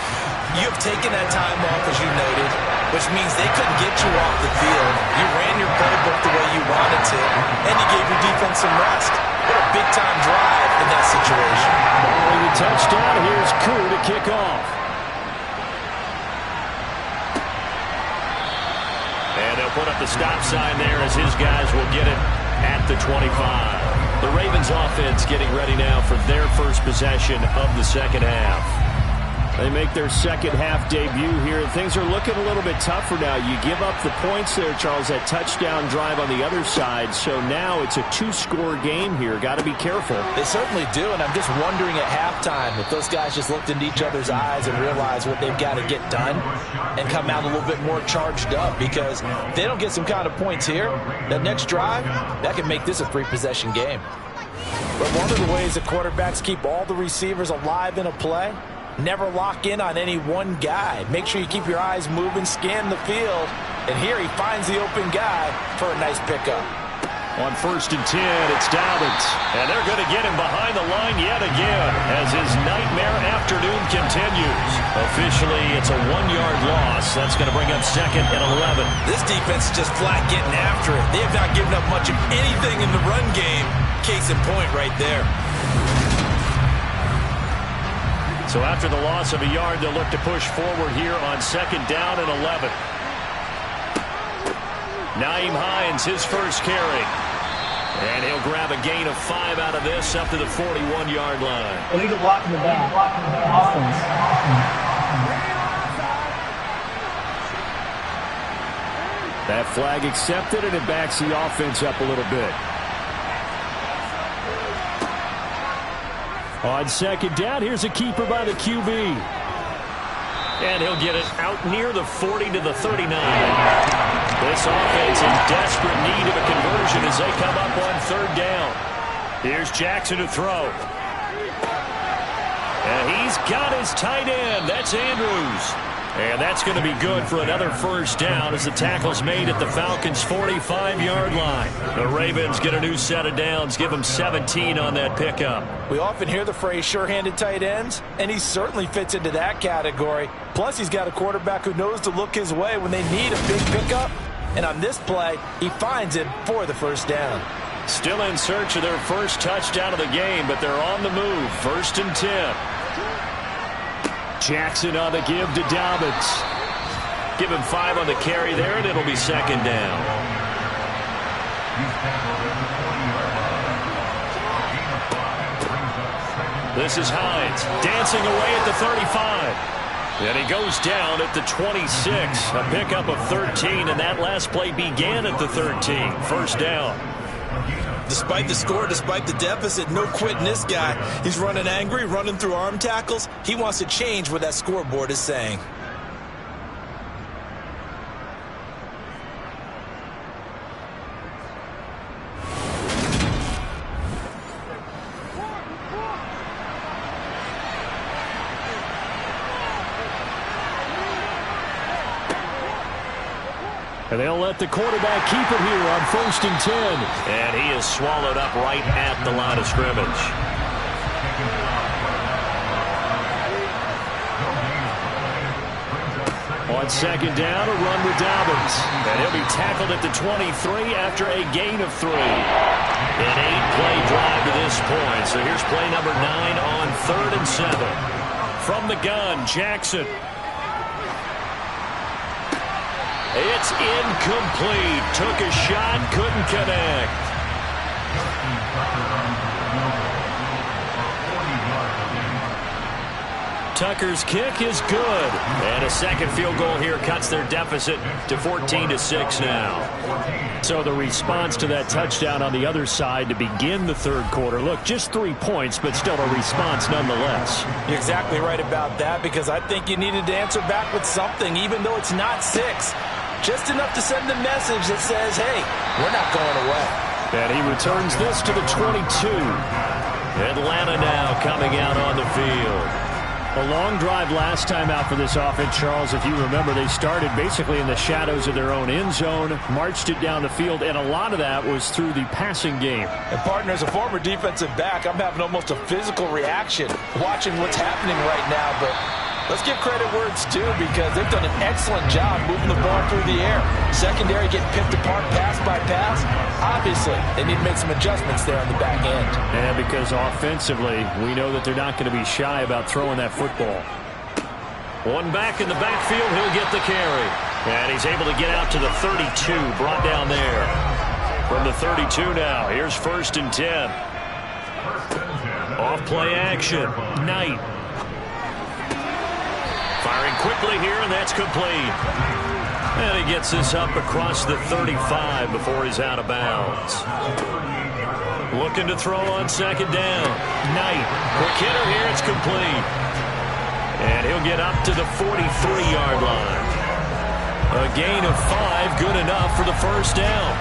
[SPEAKER 2] you have taken that time off, as you noted, which means they couldn't get you off the field. You ran your playbook the way you wanted to, and you gave your defense some rest. What a big-time drive in that situation.
[SPEAKER 1] Following the touchdown, here's Koo to kick off. And they'll put up the stop sign there as his guys will get it at the 25. The Ravens offense getting ready now for their first possession of the 2nd half. They make their 2nd half debut here, and things are looking a little bit tougher now. You give up the points there, Charles, that touchdown drive on the other side, so now it's a 2-score game here. Got to be careful.
[SPEAKER 2] They certainly do, and I'm just wondering at halftime if those guys just looked into each other's eyes and realized what they've got to get done and come out a little bit more charged up, because if they don't get some kind of points here, that next drive, that could make this a 3-possession game. But one of the ways that quarterbacks keep all the receivers alive in a play, never lock in on any one guy. Make sure you keep your eyes moving, scan the field, and here he finds the open guy for a nice pickup.
[SPEAKER 1] On 1st and 10, it's Dobbins. And they're going to get him behind the line yet again as his nightmare afternoon continues. Officially, it's a 1-yard loss. That's going to bring up 2nd and 11.
[SPEAKER 2] This defense is just flat getting after it. They have not given up much of anything in the run game. Case in point right there.
[SPEAKER 1] So after the loss of a yard, they'll look to push forward here on 2nd down and 11. Nyheim Hines, his first carry. And he'll grab a gain of 5 out of this up to the 41-yard line.
[SPEAKER 5] Illegal block in the back. Offense.
[SPEAKER 1] That flag accepted, and it backs the offense up a little bit. On 2nd down, here's a keeper by the QB. And he'll get it out near the 40 to the 39. This offense in desperate need of a conversion as they come up on 3rd down. Here's Jackson to throw. And he's got his tight end. That's Andrews. And that's going to be good for another 1st down as the tackle's made at the Falcons' 45-yard line. The Ravens get a new set of downs, give them 17 on that pickup.
[SPEAKER 2] We often hear the phrase sure-handed tight ends, and he certainly fits into that category. Plus, he's got a quarterback who knows to look his way when they need a big pickup. And on this play, he finds it for the 1st down.
[SPEAKER 1] Still in search of their first touchdown of the game, but they're on the move. 1st and 10. Jackson on the give to Dobbins. Give him 5 on the carry there, and it'll be 2nd down. This is Hines dancing away at the 35. And he goes down at the 26. A pickup of 13, and that last play began at the 13. 1st down.
[SPEAKER 2] Despite the score, despite the deficit, no quitting this guy. He's running angry, running through arm tackles. He wants to change what that scoreboard is saying.
[SPEAKER 1] And they'll let the quarterback keep it here on 1st and 10.
[SPEAKER 3] And he is swallowed up right at the line of scrimmage.
[SPEAKER 1] On 2nd down, a run with Dobbins. And he'll be tackled at the 23 after a gain of 3.
[SPEAKER 3] An 8-play drive to this point. So here's play number 9 on 3rd and 7.
[SPEAKER 1] From the gun, Jackson.
[SPEAKER 3] It's incomplete. Took a shot, couldn't connect.
[SPEAKER 1] Tucker's kick is good.
[SPEAKER 3] And a second field goal here cuts their deficit to 14-6 now.
[SPEAKER 1] So the response to that touchdown on the other side to begin the 3rd quarter. Look, just 3 points, but still a response nonetheless.
[SPEAKER 2] You're exactly right about that, because I think you needed to answer back with something, even though it's not 6. Just enough to send a message that says, hey, we're not going away.
[SPEAKER 1] And he returns this to the 22.
[SPEAKER 3] Atlanta now coming out on the field.
[SPEAKER 1] A long drive last time out for this offense, Charles. If you remember, they started basically in the shadows of their own end zone, marched it down the field, and a lot of that was through the passing game.
[SPEAKER 2] And, partner, as a former defensive back, I'm having almost a physical reaction watching what's happening right now. But let's give credit where it's due, because they've done an excellent job moving the ball through the air. Secondary getting picked apart pass by pass. Obviously, they need to make some adjustments there on the back end.
[SPEAKER 1] And because offensively, we know that they're not going to be shy about throwing that football.
[SPEAKER 3] One back in the backfield, he'll get the carry. And he's able to get out to the 32, brought down there. From the 32 now, here's 1st and 10. Off play action. Knight. Firing quickly here, and that's complete. And he gets this up across the 35 before he's out of bounds. Looking to throw on 2nd down. Knight. Quick hitter here, it's complete. And he'll get up to the 43-yard line. A gain of 5, good enough for the 1st down.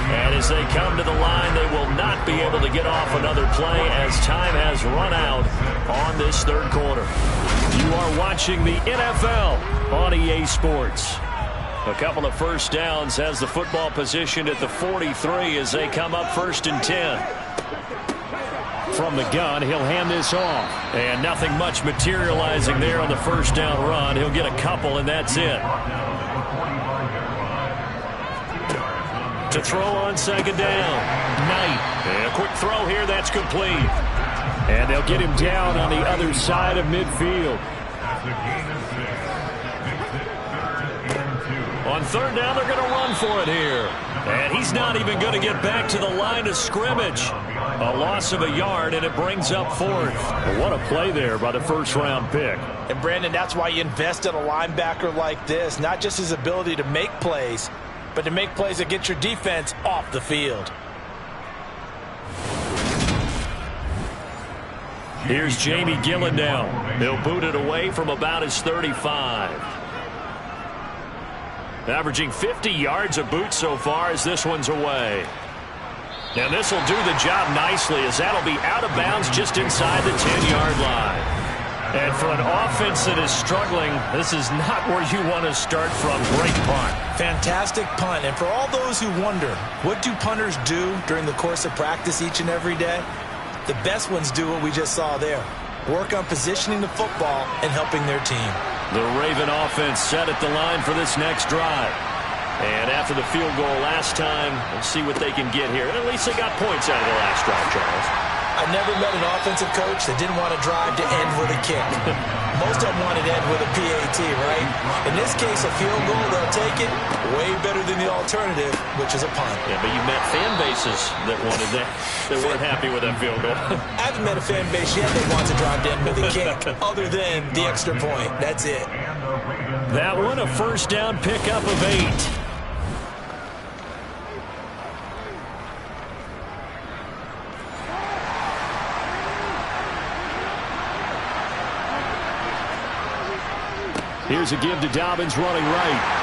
[SPEAKER 3] And as they come to the line, they will not be able to get off another play as time has run out on this 3rd quarter. You are watching the NFL on EA Sports. A couple of 1st downs has the football positioned at the 43 as they come up 1st and 10.
[SPEAKER 1] From the gun, he'll hand this off.
[SPEAKER 3] And nothing much materializing there on the 1st down run. He'll get a couple, and that's it. To throw on 2nd down. Knight. And a quick throw here. That's complete.
[SPEAKER 1] And they'll get him down on the other side of midfield.
[SPEAKER 3] On 3rd down, they're going to run for it here. And he's not even going to get back to the line of scrimmage. A loss of a yard, and it brings up 4th.
[SPEAKER 1] Well, what a play there by the 1st-round pick.
[SPEAKER 2] And, Brandon, that's why you invest in a linebacker like this. Not just his ability to make plays, but to make plays that get your defense off the field.
[SPEAKER 3] Here's Jamie Gillen now. He'll boot it away from about his 35. Averaging 50 yards a boot so far as this one's away. And this will do the job nicely as that'll be out of bounds just inside the 10-yard line. And for an offense that is struggling, this is not where you want to start from. Great punt.
[SPEAKER 2] Fantastic punt. And for all those who wonder, what do punters do during the course of practice each and every day? The best ones do what we just saw there. Work on positioning the football and helping their team.
[SPEAKER 3] The Raven offense set at the line for this next drive. And after the field goal last time, we'll see what they can get here. And at least they got points out of the last drive, Charles.
[SPEAKER 2] I never met an offensive coach that didn't want to drive to end with a kick. Most of them wanted to end with a PAT, right? In this case, a field goal, they'll take it. Way better than the alternative, which is a punt.
[SPEAKER 3] Yeah, but you met fan bases that wanted that. They weren't happy with that field goal.
[SPEAKER 2] I haven't met a fan base yet that wants to drive to end with a kick, other than the extra point. That's it.
[SPEAKER 3] That one, a 1st down pickup of 8.
[SPEAKER 1] Here's a give to Dobbins running right.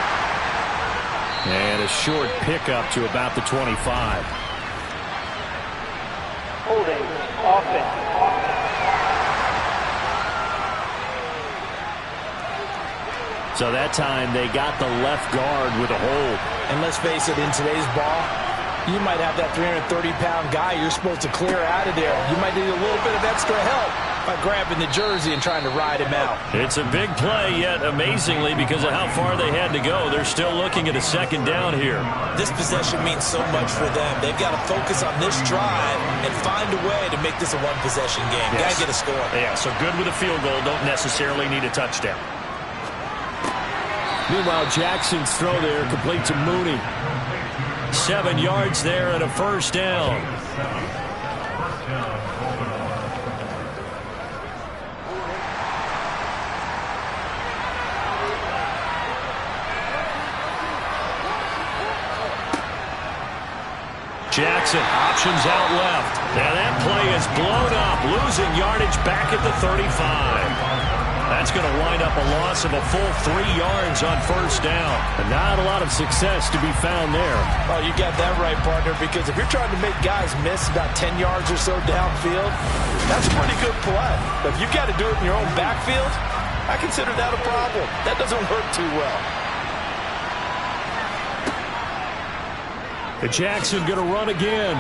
[SPEAKER 1] And a short pickup to about the 25.
[SPEAKER 5] Holding offense.
[SPEAKER 1] So that time they got the left guard with a hold.
[SPEAKER 2] And let's face it, in today's ball, you might have that 330-pound guy you're supposed to clear out of there. You might need a little bit of extra help by grabbing the jersey and trying to ride him out.
[SPEAKER 1] It's a big play, yet amazingly, because of how far they had to go, they're still looking at a second down here.
[SPEAKER 2] This possession means so much for them. They've got to focus on this drive and find a way to make this a one-possession game.
[SPEAKER 1] Yes.
[SPEAKER 2] Got to get a score.
[SPEAKER 1] Yeah, so good with a field goal. Don't necessarily need a touchdown. Meanwhile, Jackson's throw there complete to Mooney. 7 yards there and a first down. Jackson options out left. Now that play is blown up, losing yardage back at the 35. That's going to wind up a loss of a full 3 yards on first down. And not a lot of success to be found there.
[SPEAKER 2] Oh, you got that right, partner, because if you're trying to make guys miss about 10 yards or so downfield, that's a pretty good play. But if you've got to do it in your own backfield, I consider that a problem. That doesn't work too well.
[SPEAKER 1] Jackson going to run again.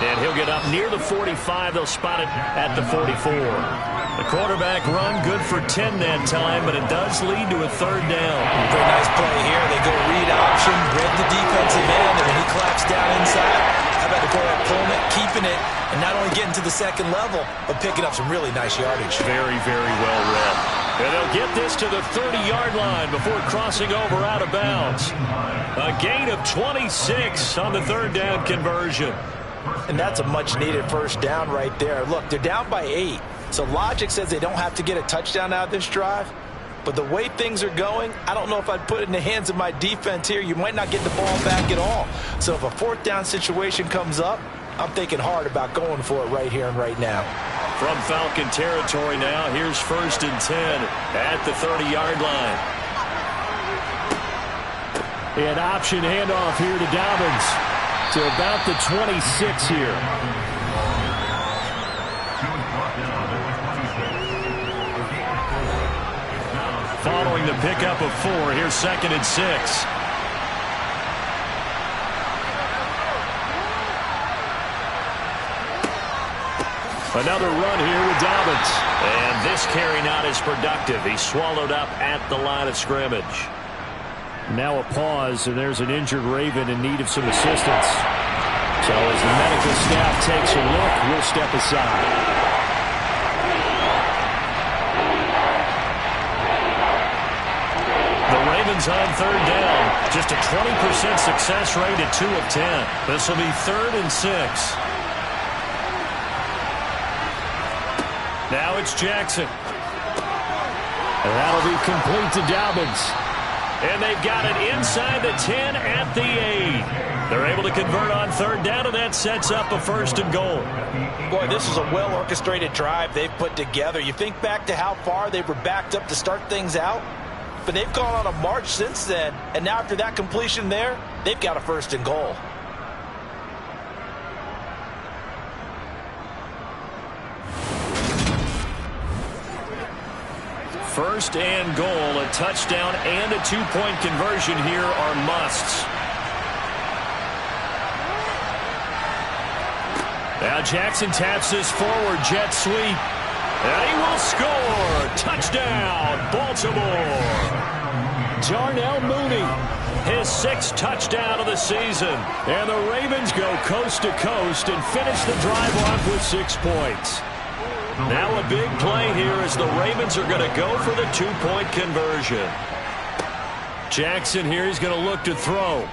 [SPEAKER 1] And he'll get up near the 45. They'll spot it at the 44. The quarterback run good for 10 that time, but it does lead to a third down.
[SPEAKER 2] Very nice play here. They go read option, read the defensive end, and he claps down inside. How about the quarterback pulling it, keeping it, and not only getting to the second level, but picking up some really nice yardage.
[SPEAKER 1] Very, very well read. And they'll get this to the 30-yard line before crossing over out of bounds. A gain of 26 on the third down conversion.
[SPEAKER 2] And that's a much-needed first down right there. Look, they're down by 8. So logic says they don't have to get a touchdown out of this drive. But the way things are going, I don't know if I'd put it in the hands of my defense here. You might not get the ball back at all. So if a fourth down situation comes up, I'm thinking hard about going for it right here and right now.
[SPEAKER 1] From Falcon territory now, here's 1st and 10 at the 30-yard line. An option handoff here to Dobbins to about the 26 here. Following the pickup of 4, here's 2nd and 6. Another run here with Dobbins. And this carry not as productive. He's swallowed up at the line of scrimmage. Now a pause, and there's an injured Raven in need of some assistance. So as the medical staff takes a look, we'll step aside. The Ravens on third down. Just a 20% success rate at 2 of 10. This will be 3rd and 6. Now it's Jackson. And that'll be complete to Dobbins. And they've got it inside the 10 at the 8. They're able to convert on third down, and that sets up a 1st and goal.
[SPEAKER 2] Boy, this is a well-orchestrated drive they've put together. You think back to how far they were backed up to start things out, but they've gone on a march since then, and now after that completion there, they've got a 1st and goal.
[SPEAKER 1] First and goal, a touchdown and a 2-point conversion here are musts. Now Jackson taps this forward, jet sweep. And he will score. Touchdown, Baltimore. Darnell Mooney, his 6th touchdown of the season. And the Ravens go coast to coast and finish the drive off with 6 points. Now a big play here as the Ravens are going to go for the 2-point conversion. Jackson here, he's going to look to throw.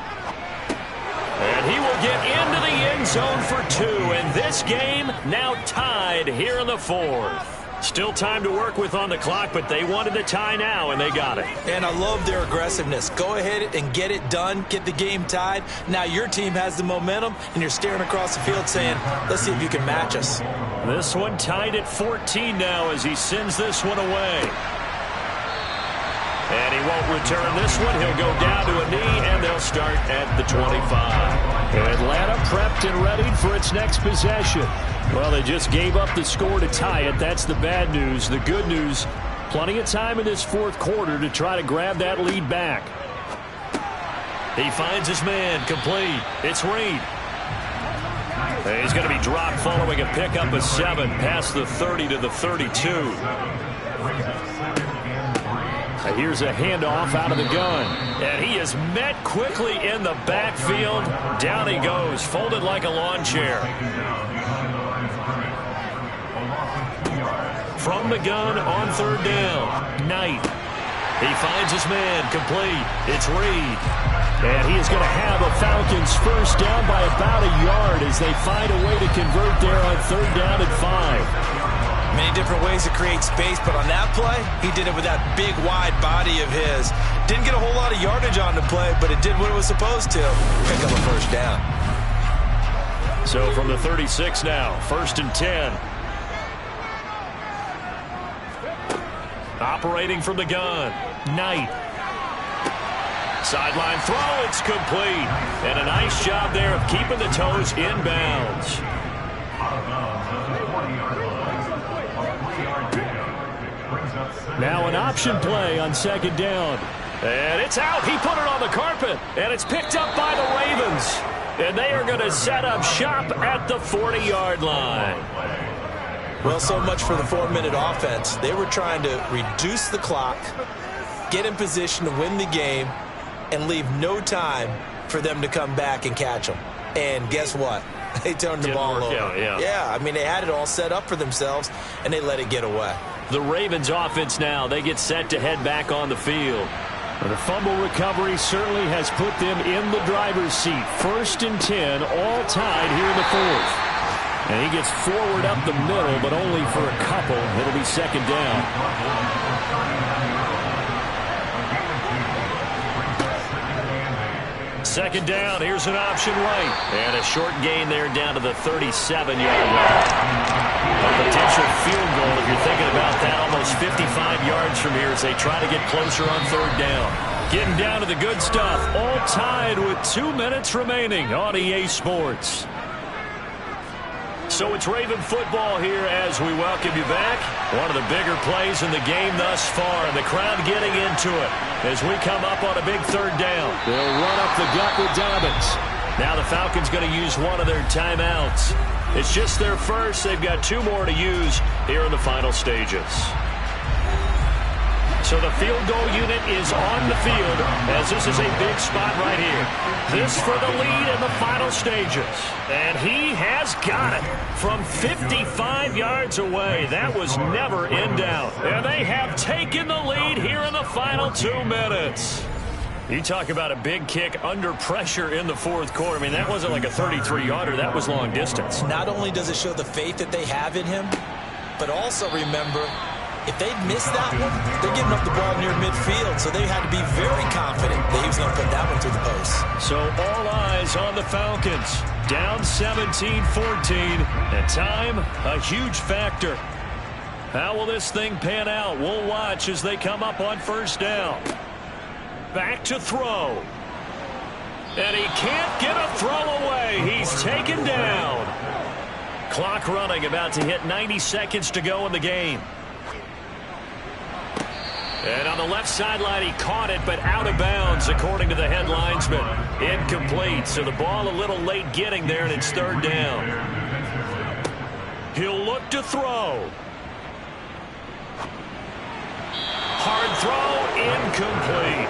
[SPEAKER 1] And he will get into the end zone for 2. And this game now tied here in the 4th. Still time to work with on the clock, but they wanted the tie now, and they got it.
[SPEAKER 2] And I love their aggressiveness. Go ahead and get it done, get the game tied. Now your team has the momentum, and you're staring across the field saying, let's see if you can match us.
[SPEAKER 1] This one tied at 14 now as he sends this one away. And he won't return this one. He'll go down to a knee, and they'll start at the 25. Atlanta prepped and ready for its next possession. Well, they just gave up the score to tie it. That's the bad news. The good news, Plenty of time in this fourth quarter to try to grab that lead back. He finds his man, complete. It's Reed. He's going to be dropped following a pickup of 7 past the 30 to the 32. Here's a handoff out of the gun. And he is met quickly in the backfield. Down he goes, folded like a lawn chair. From the gun on third down, Knight. He finds his man, complete. It's Reed. And he is going to have a Falcons first down by about a yard as they find a way to convert there on third down and 5.
[SPEAKER 2] Many different ways to create space, but on that play, he did it with that big, wide body of his. Didn't get a whole lot of yardage on the play, but it did what it was supposed to. Pick up a first down.
[SPEAKER 1] So from the 36 now, 1st and 10. Operating from the gun, Knight. Sideline throw, it's complete. And a nice job there of keeping the toes inbounds. Now an option play on 2nd down. And it's out. He put it on the carpet. And it's picked up by the Ravens. And they are going to set up shop at the 40-yard line.
[SPEAKER 2] Well, so much for the 4-minute offense. They were trying to reduce the clock, get in position to win the game, and leave no time for them to come back and catch them. And guess what? They turned the ball over. Yeah, I mean, they had it all set up for themselves, and they let it get away.
[SPEAKER 1] The Ravens offense now, they get set to head back on the field. The fumble recovery certainly has put them in the driver's seat. 1st and 10, all tied here in the 4th. And he gets forward up the middle, but only for a couple. It'll be 2nd down. 2nd down, here's an option right. And a short gain there down to the 37-yard line. A potential field goal, if you're thinking about that, almost 55 yards from here as they try to get closer on 3rd down. Getting down to the good stuff, all tied with 2 minutes remaining on EA Sports. So it's Raven football here as we welcome you back. One of the bigger plays in the game thus far, and the crowd getting into it as we come up on a big 3rd down. They'll run up the gut with Dobbins. Now the Falcons going to use one of their timeouts. It's just their first. They've got 2 more to use here in the final stages. So the field goal unit is on the field as this is a big spot right here. This for the lead in the final stages. And he has got it from 55 yards away. That was never in doubt. And they have taken the lead here in the final 2 minutes. You talk about a big kick under pressure in the 4th quarter. I mean, that wasn't like a 33-yarder. That was long distance.
[SPEAKER 2] Not only does it show the faith that they have in him, but also remember, if they'd missed that one, they're giving up the ball near midfield, so they had to be very confident that he was going to put that one through the post.
[SPEAKER 1] So all eyes on the Falcons. Down 17-14, and time, a huge factor. How will this thing pan out? We'll watch as they come up on 1st down. Back to throw. And he can't get a throw away. He's taken down. Clock running, about to hit 90 seconds to go in the game. And on the left sideline, he caught it, but out of bounds, according to the head linesman. Incomplete, so the ball a little late getting there, and it's 3rd down. He'll look to throw. Hard throw, incomplete.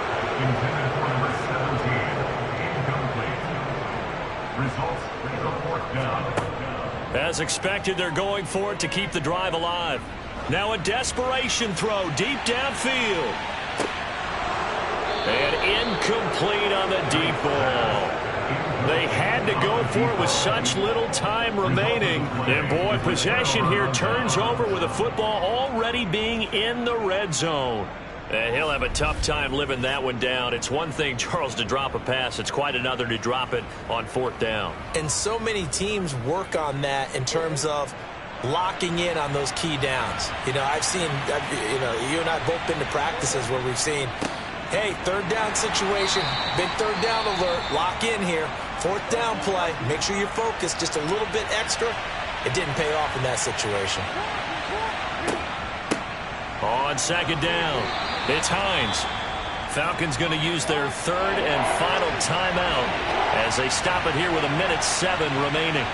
[SPEAKER 1] As expected, they're going for it to keep the drive alive. Now a desperation throw deep downfield. And incomplete on the deep ball. They had to go for it with such little time remaining. And boy, possession here turns over with the football already being in the red zone. And he'll have a tough time living that one down. It's one thing, Charles, to drop a pass. It's quite another to drop it on 4th down.
[SPEAKER 2] And so many teams work on that in terms of locking in on those key downs. You know, I've seen, you and I have both been to practices where we've seen, hey, 3rd down situation, big 3rd down alert, lock in here. 4th down play, make sure you're focused just a little bit extra. It didn't pay off in that situation.
[SPEAKER 1] On second down, it's Hines. Falcons going to use their third and final timeout as they stop it here with 1:07 remaining.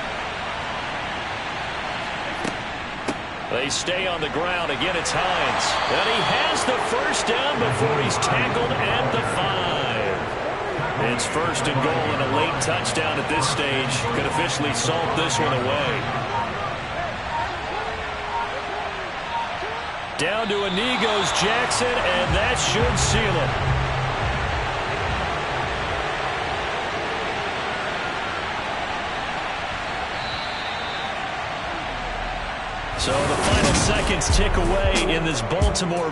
[SPEAKER 1] They stay on the ground. Again, it's Hines. And he has the first down before he's tackled at the 5. It's first and goal, and a late touchdown at this stage could officially salt this one away. Down to a knee goes Jackson, and that should seal it. So the final seconds tick away in this Baltimore